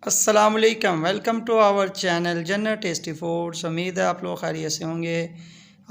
अस्सलाम वालेकुम, welcome to our channel जन्नत टेस्टी फूड्स। उम्मीद है आप लोग खैरियत से होंगे।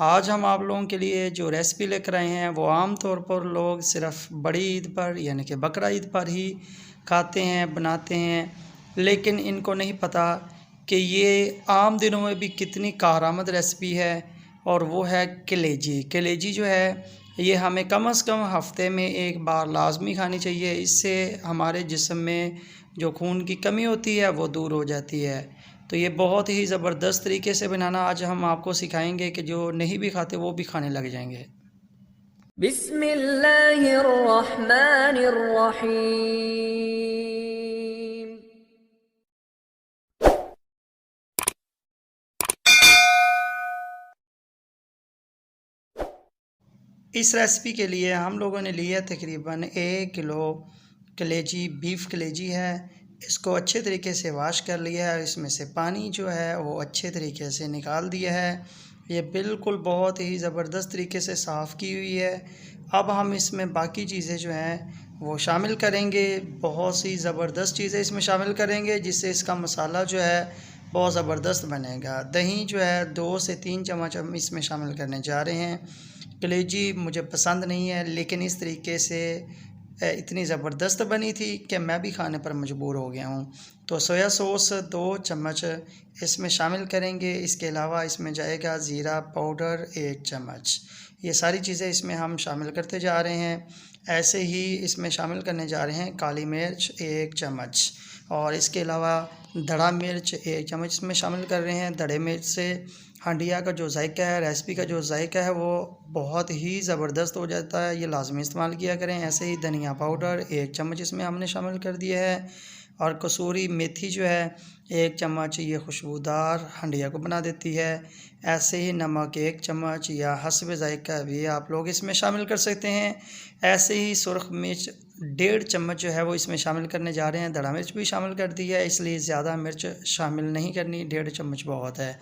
आज हम आप लोगों के लिए जो रेसिपी लेकर आए हैं वो आम तौर पर लोग सिर्फ बड़ी ईद पर यानी कि बकरा ईद पर ही खाते हैं, बनाते हैं, लेकिन इनको नहीं पता कि ये आम दिनों में भी कितनी कारआमद रेसिपी है। और वो है कलेजी। कलेजी जो है ये हमें कम से कम हफ्ते में एक बार लाजमी खानी चाहिए। इससे हमारे जिस्म में जो खून की कमी होती है वो दूर हो जाती है। तो ये बहुत ही ज़बरदस्त तरीके से बनाना आज हम आपको सिखाएंगे कि जो नहीं भी खाते वो भी खाने लग जाएंगे। बिस्मिल्लाहिर्रहमानिर्रहीम। इस रेसिपी के लिए हम लोगों ने लिया तकरीबन 1 किलो कलेजी, बीफ कलेजी है। इसको अच्छे तरीके से वाश कर लिया है। इसमें से पानी जो है वो अच्छे तरीके से निकाल दिया है। ये बिल्कुल बहुत ही ज़बरदस्त तरीके से साफ़ की हुई है। अब हम इसमें बाकी चीज़ें जो हैं वो शामिल करेंगे। बहुत सी ज़बरदस्त चीज़ें इसमें शामिल करेंगे जिससे इसका मसाला जो है बहुत ज़बरदस्त बनेगा। दही जो है 2 से 3 चम्मच हम इसमें शामिल करने जा रहे हैं। कलेजी मुझे पसंद नहीं है, लेकिन इस तरीके से इतनी ज़बरदस्त बनी थी कि मैं भी खाने पर मजबूर हो गया हूँ। तो सोया सॉस 2 चम्मच इसमें शामिल करेंगे। इसके अलावा इसमें जाएगा ज़ीरा पाउडर 1 चम्मच। ये सारी चीज़ें इसमें हम शामिल करते जा रहे हैं। ऐसे ही इसमें शामिल करने जा रहे हैं काली मिर्च 1 चम्मच, और इसके अलावा धड़ा मिर्च 1 चम्मच इसमें शामिल कर रहे हैं। धड़े मिर्च से हंडिया का जो जायका है, रेसिपी का जो जायका है वो बहुत ही ज़बरदस्त हो जाता है। ये लाजमी इस्तेमाल किया करें। ऐसे ही धनिया पाउडर 1 चम्मच इसमें हमने शामिल कर दिया है, और कसूरी मेथी जो है 1 चम्मच, ये खुशबूदार हंडिया को बना देती है। ऐसे ही नमक 1 चम्मच या हस्ब जायका भी आप लोग इसमें शामिल कर सकते हैं। ऐसे ही सुरख मिर्च 1.5 चम्मच जो है वो इसमें शामिल करने जा रहे हैं। धड़ा मिर्च भी शामिल कर दी है, इसलिए ज़्यादा मिर्च शामिल नहीं करनी, 1.5 चम्मच बहुत है।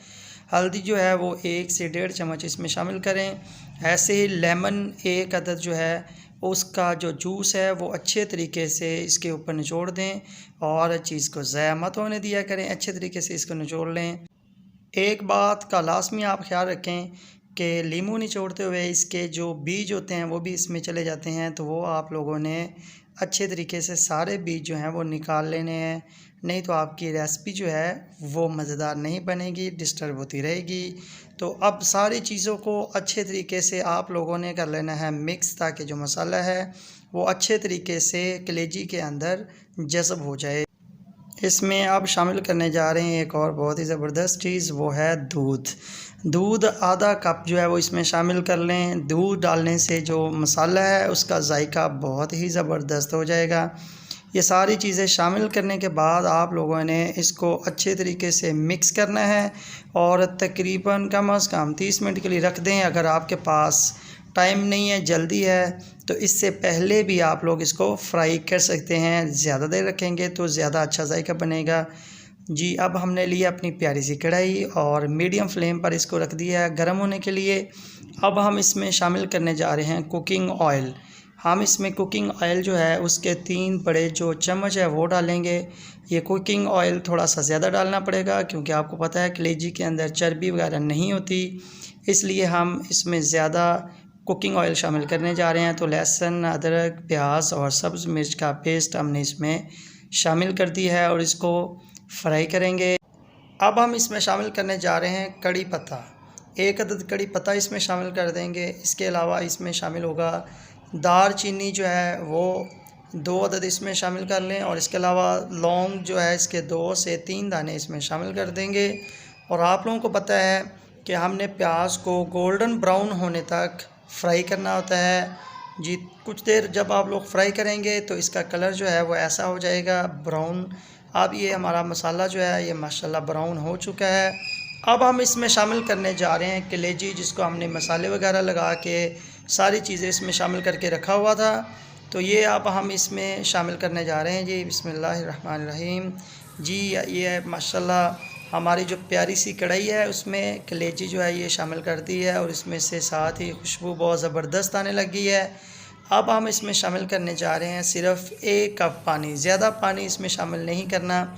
हल्दी जो है वो 1 से 1.5 चम्मच इसमें शामिल करें। ऐसे ही लेमन 1 अदद जो है उसका जो जूस है वो अच्छे तरीके से इसके ऊपर निचोड़ दें, और चीज़ को ज़ाया मत होने दिया करें। अच्छे तरीके से इसको निचोड़ लें। एक बात का लाजमी आप ख्याल रखें कि लीमू निचोड़ते हुए इसके जो बीज होते हैं वो भी इसमें चले जाते हैं, तो वो आप लोगों ने अच्छे तरीके से सारे बीज जो हैं वो निकाल लेने हैं, नहीं तो आपकी रेसिपी जो है वो मज़ेदार नहीं बनेगी, डिस्टर्ब होती रहेगी। तो अब सारी चीज़ों को अच्छे तरीके से आप लोगों ने कर लेना है मिक्स, ताकि जो मसाला है वो अच्छे तरीके से कलेजी के अंदर जज़ब हो जाए। इसमें अब शामिल करने जा रहे हैं एक और बहुत ही ज़बरदस्त चीज़, वो है दूध। दूध आधा कप जो है वो इसमें शामिल कर लें। दूध डालने से जो मसाला है उसका जायका बहुत ही ज़बरदस्त हो जाएगा। ये सारी चीज़ें शामिल करने के बाद आप लोगों ने इसको अच्छे तरीके से मिक्स करना है, और तकरीबन कम से कम 30 मिनट के लिए रख दें। अगर आपके पास टाइम नहीं है, जल्दी है, तो इससे पहले भी आप लोग इसको फ्राई कर सकते हैं। ज़्यादा देर रखेंगे तो ज़्यादा अच्छा जायका बनेगा। जी, अब हमने लिया अपनी प्यारी सी कढ़ाई और मीडियम फ्लेम पर इसको रख दिया है गर्म होने के लिए। अब हम इसमें शामिल करने जा रहे हैं कुकिंग ऑयल। हम इसमें कुकिंग ऑयल जो है उसके 3 बड़े जो चम्मच है वो डालेंगे। ये कुकिंग ऑयल थोड़ा सा ज़्यादा डालना पड़ेगा, क्योंकि आपको पता है कलेजी के अंदर चर्बी वगैरह नहीं होती, इसलिए हम इसमें ज़्यादा कुकिंग ऑयल शामिल करने जा रहे हैं। तो लहसुन, अदरक, प्याज और सब्ज़ मिर्च का पेस्ट हमने इसमें शामिल कर दी है, और इसको फ्राई करेंगे। अब हम इसमें शामिल करने जा रहे हैं कड़ी पत्ता। 1 अदद कड़ी पत्ता इसमें शामिल कर देंगे। इसके अलावा इसमें शामिल होगा दार चीनी जो है वो 2 अदद इसमें शामिल कर लें, और इसके अलावा लौंग जो है इसके 2 से 3 दाने इसमें शामिल कर देंगे। और आप लोगों को पता है कि हमने प्याज को गोल्डन ब्राउन होने तक फ्राई करना होता है। जी, कुछ देर जब आप लोग फ्राई करेंगे तो इसका कलर जो है वो ऐसा हो जाएगा ब्राउन। अब ये हमारा मसाला जो है ये माशाल्लाह ब्राउन हो चुका है। अब हम इसमें शामिल करने जा रहे हैं कलेजी, जिसको हमने मसाले वगैरह लगा के सारी चीज़ें इसमें शामिल करके रखा हुआ था। तो ये अब हम इसमें शामिल करने जा रहे हैं। जी, बिस्मिल्लाहिर्रहमानिर्रहीम। जी, ये माशाल्लाह हमारी जो प्यारी सी कढ़ाई है उसमें कलेजी जो है ये शामिल कर दी है, और इसमें से साथ ही खुशबू बहुत ज़बरदस्त आने लगी है। अब हम इसमें शामिल करने जा रहे हैं सिर्फ़ 1 कप पानी। ज़्यादा पानी इसमें शामिल नहीं करना,